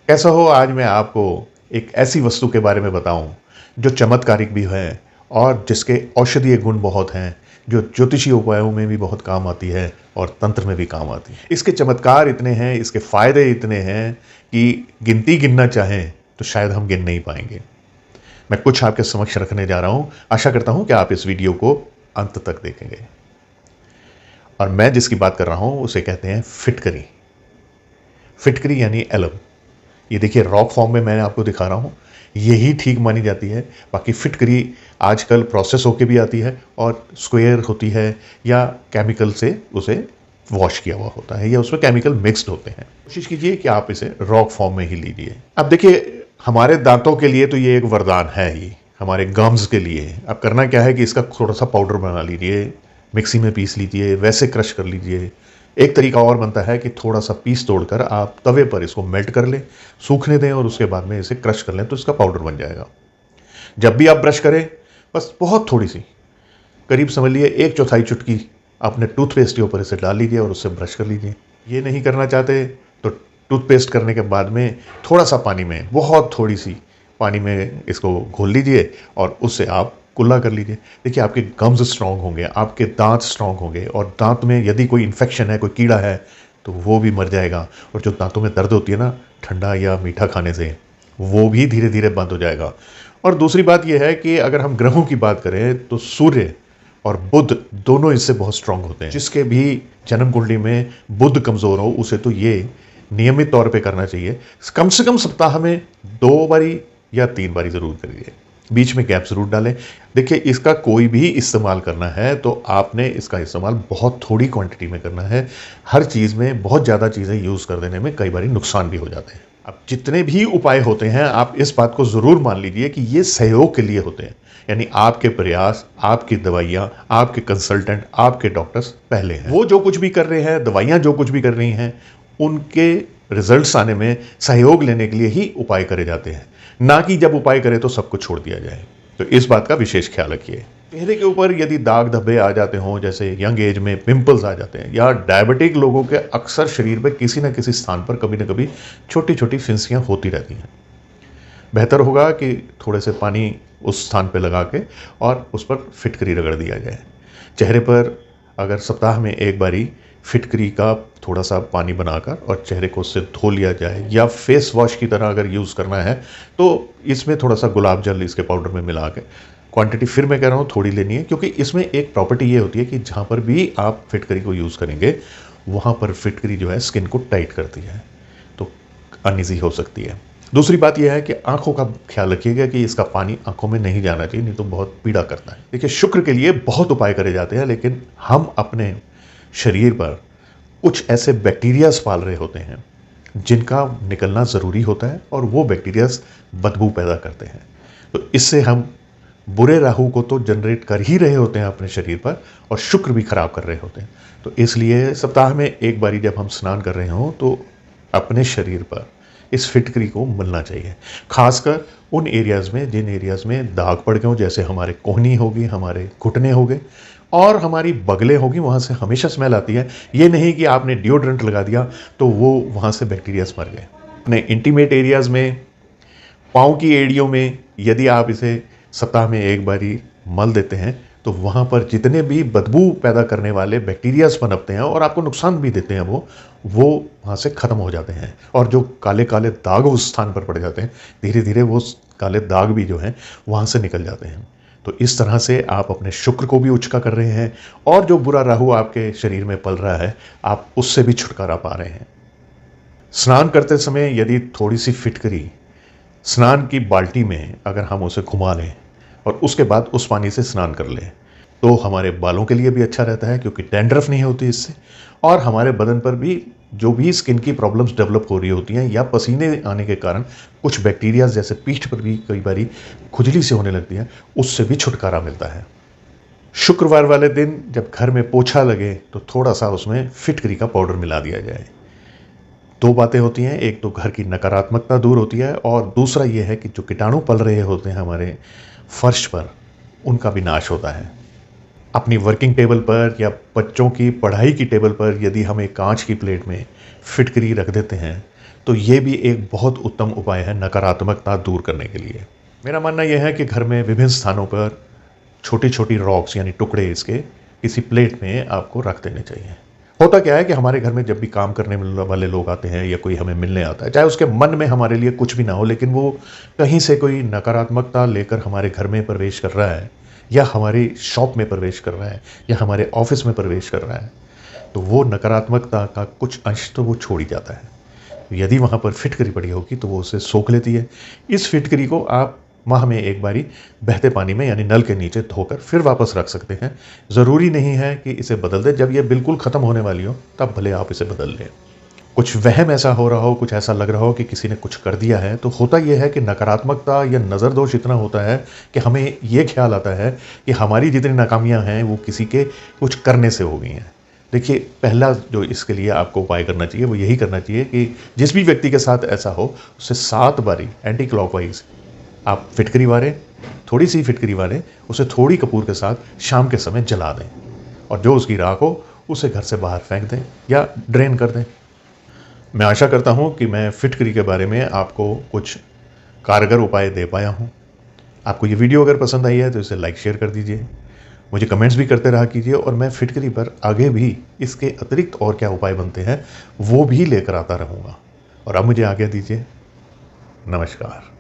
कैसा हो, आज मैं आपको एक ऐसी वस्तु के बारे में बताऊं जो चमत्कारिक भी है और जिसके औषधीय गुण बहुत हैं, जो ज्योतिषीय उपायों में भी बहुत काम आती है और तंत्र में भी काम आती है। इसके चमत्कार इतने हैं, इसके फायदे इतने हैं कि गिनती गिनना चाहें तो शायद हम गिन नहीं पाएंगे। मैं कुछ आपके समक्ष रखने जा रहा हूं। आशा करता हूं कि आप इस वीडियो को अंत तक देखेंगे। और मैं जिसकी बात कर रहा हूं उसे कहते हैं फिटकरी। फिटकरी यानी एलम। ये देखिए, रॉक फॉर्म में मैं आपको दिखा रहा हूँ। यही ठीक मानी जाती है। बाकी फिटकरी आजकल प्रोसेस होके भी आती है और स्क्वायर होती है या केमिकल से उसे वॉश किया हुआ होता है या उसमें केमिकल मिक्स्ड होते हैं। कोशिश कीजिए कि आप इसे रॉक फॉर्म में ही लीजिए। अब देखिए, हमारे दांतों के लिए तो ये एक वरदान है ही, हमारे गम्स के लिए। अब करना क्या है कि इसका थोड़ा सा पाउडर बना लीजिए, मिक्सी में पीस लीजिए, वैसे क्रश कर लीजिए। एक तरीका और बनता है कि थोड़ा सा पीस तोड़कर आप तवे पर इसको मेल्ट कर लें, सूखने दें और उसके बाद में इसे क्रश कर लें तो इसका पाउडर बन जाएगा। जब भी आप ब्रश करें, बस बहुत थोड़ी सी, करीब समझ लिए 1/4 चुटकी अपने टूथपेस्ट के ऊपर इसे डाल लीजिए और उससे ब्रश कर लीजिए। ये नहीं करना चाहते तो टूथपेस्ट करने के बाद में थोड़ा सा पानी में, बहुत थोड़ी सी पानी में इसको घोल लीजिए और उससे आप कुल्ला कर लीजिए। देखिए, आपके गम्स स्ट्रांग होंगे, आपके दांत स्ट्रांग होंगे और दांत में यदि कोई इन्फेक्शन है, कोई कीड़ा है तो वो भी मर जाएगा। और जो दांतों में दर्द होती है ना, ठंडा या मीठा खाने से, वो भी धीरे धीरे बंद हो जाएगा। और दूसरी बात यह है कि अगर हम ग्रहों की बात करें तो सूर्य और बुध दोनों इससे बहुत स्ट्रांग होते हैं। जिसके भी जन्म कुंडली में बुध कमज़ोर हो उसे तो ये नियमित तौर पे करना चाहिए। कम से कम सप्ताह में 2 बारी या 3 बारी ज़रूर करिए, बीच में गैप ज़रूर डालें। देखिए, इसका कोई भी इस्तेमाल करना है तो आपने इसका इस्तेमाल बहुत थोड़ी क्वांटिटी में करना है। हर चीज़ में बहुत ज़्यादा चीज़ें यूज़ कर देने में कई बार नुकसान भी हो जाते हैं। अब जितने भी उपाय होते हैं, आप इस बात को ज़रूर मान लीजिए कि ये सहयोग के लिए होते हैं। यानी आपके प्रयास, आपकी दवाइयाँ, आपके कंसल्टेंट, आपके डॉक्टर्स पहले हैं। वो जो कुछ भी कर रहे हैं, दवाइयाँ जो कुछ भी कर रही हैं, उनके रिजल्ट्स आने में सहयोग लेने के लिए ही उपाय करे जाते हैं, ना कि जब उपाय करें तो सब कुछ छोड़ दिया जाए। तो इस बात का विशेष ख्याल रखिए। चेहरे के ऊपर यदि दाग धब्बे आ जाते हों, जैसे यंग एज में पिंपल्स आ जाते हैं, या डायबिटिक लोगों के अक्सर शरीर पर किसी न किसी स्थान पर कभी न कभी छोटी छोटी फिंसियाँ होती रहती हैं, बेहतर होगा कि थोड़े से पानी उस स्थान पर लगा के और उस पर फिटकरी रगड़ दिया जाए। चेहरे पर अगर सप्ताह में 1 बारी फिटकरी का थोड़ा सा पानी बनाकर और चेहरे को उससे धो लिया जाए, या फेस वॉश की तरह अगर यूज़ करना है तो इसमें थोड़ा सा गुलाब जल इसके पाउडर में मिला के, क्वांटिटी फिर मैं कह रहा हूँ थोड़ी लेनी है, क्योंकि इसमें एक प्रॉपर्टी ये होती है कि जहाँ पर भी आप फिटकरी को यूज़ करेंगे वहाँ पर फिटकरी जो है स्किन को टाइट करती है, तो अनईजी हो सकती है। दूसरी बात यह है कि आंखों का ख्याल रखिएगा कि इसका पानी आंखों में नहीं जाना चाहिए, नहीं तो बहुत पीड़ा करता है। देखिए, शुक्र के लिए बहुत उपाय करे जाते हैं, लेकिन हम अपने शरीर पर कुछ ऐसे बैक्टीरियाज पाल रहे होते हैं जिनका निकलना ज़रूरी होता है और वो बैक्टीरियाज बदबू पैदा करते हैं। तो इससे हम बुरे राहु को तो जनरेट कर ही रहे होते हैं अपने शरीर पर और शुक्र भी खराब कर रहे होते हैं। तो इसलिए सप्ताह में 1 बारी जब हम स्नान कर रहे हों तो अपने शरीर पर इस फिटकरी को मलना चाहिए, खासकर उन एरियाज़ में जिन एरियाज़ में दाग पड़ गए हों, जैसे हमारे कोहनी होगी, हमारे घुटने हो गए और हमारी बगलें होगी। वहाँ से हमेशा स्मेल आती है। ये नहीं कि आपने डिओड्रेंट लगा दिया तो वो वहाँ से बैक्टीरियाज मर गए। अपने इंटीमेट एरियाज़ में, पाँव की एड़ियों में यदि आप इसे सप्ताह में 1 बारी मल देते हैं तो वहाँ पर जितने भी बदबू पैदा करने वाले बैक्टीरियाज पनपते हैं और आपको नुकसान भी देते हैं, वो वहाँ से ख़त्म हो जाते हैं। और जो काले काले दाग उस स्थान पर पड़ जाते हैं, धीरे धीरे वो काले दाग भी जो हैं वहाँ से निकल जाते हैं। तो इस तरह से आप अपने शुक्र को भी उचका कर रहे हैं और जो बुरा राहु आपके शरीर में पल रहा है, आप उससे भी छुटकारा पा रहे हैं। स्नान करते समय यदि थोड़ी सी फिटकरी स्नान की बाल्टी में अगर हम उसे घुमा लें और उसके बाद उस पानी से स्नान कर लें तो हमारे बालों के लिए भी अच्छा रहता है, क्योंकि डैंड्रफ नहीं होती इससे। और हमारे बदन पर भी जो भी स्किन की प्रॉब्लम्स डेवलप हो रही होती हैं या पसीने आने के कारण कुछ बैक्टीरिया जैसे पीठ पर भी कई बारी खुजली से होने लगती है, उससे भी छुटकारा मिलता है। शुक्रवार वाले दिन जब घर में पोछा लगे तो थोड़ा सा उसमें फिटकरी का पाउडर मिला दिया जाए। 2 बातें होती हैं, एक तो घर की नकारात्मकता दूर होती है और दूसरा ये है कि जो कीटाणु पल रहे होते हैं हमारे फर्श पर, उनका भी नाश होता है। अपनी वर्किंग टेबल पर या बच्चों की पढ़ाई की टेबल पर यदि हम एक कांच की प्लेट में फिटकरी रख देते हैं तो ये भी एक बहुत उत्तम उपाय है नकारात्मकता दूर करने के लिए। मेरा मानना यह है कि घर में विभिन्न स्थानों पर छोटी छोटी रॉक्स यानी टुकड़े इसके किसी प्लेट में आपको रख देने चाहिए। होता क्या है कि हमारे घर में जब भी काम करने वाले लोग आते हैं या कोई हमें मिलने आता है, चाहे उसके मन में हमारे लिए कुछ भी ना हो, लेकिन वो कहीं से कोई नकारात्मकता लेकर हमारे घर में प्रवेश कर रहा है या हमारी शॉप में प्रवेश कर रहा है या हमारे ऑफिस में प्रवेश कर रहा है, तो वो नकारात्मकता का कुछ अंश तो वो छोड़ ही जाता है। यदि वहाँ पर फिटकरी पड़ी होगी तो वो उसे सोख लेती है। इस फिटकरी को आप माह में एक बारी बहते पानी में यानी नल के नीचे धोकर फिर वापस रख सकते हैं। ज़रूरी नहीं है कि इसे बदल दें, जब ये बिल्कुल ख़त्म होने वाली हो तब भले आप इसे बदल लें। कुछ वहम ऐसा हो रहा हो, कुछ ऐसा लग रहा हो कि किसी ने कुछ कर दिया है, तो होता यह है कि नकारात्मकता या नज़र दोष इतना होता है कि हमें ये ख्याल आता है कि हमारी जितनी नाकामियाँ हैं वो किसी के कुछ करने से हो गई हैं। देखिए, पहला जो इसके लिए आपको उपाय करना चाहिए वो यही करना चाहिए कि जिस भी व्यक्ति के साथ ऐसा हो उसे 7 बारी एंटी क्लॉकवाइज आप फिटकरी वालें, थोड़ी सी फिटकरी वालें, उसे थोड़ी कपूर के साथ शाम के समय जला दें और जो उसकी राख हो उसे घर से बाहर फेंक दें या ड्रेन कर दें। मैं आशा करता हूं कि मैं फिटकरी के बारे में आपको कुछ कारगर उपाय दे पाया हूं। आपको ये वीडियो अगर पसंद आई है तो इसे लाइक शेयर कर दीजिए, मुझे कमेंट्स भी करते रहा कीजिए और मैं फिटकरी पर आगे भी इसके अतिरिक्त और क्या उपाय बनते हैं वो भी लेकर आता रहूँगा। और अब मुझे आज्ञा दीजिए। नमस्कार।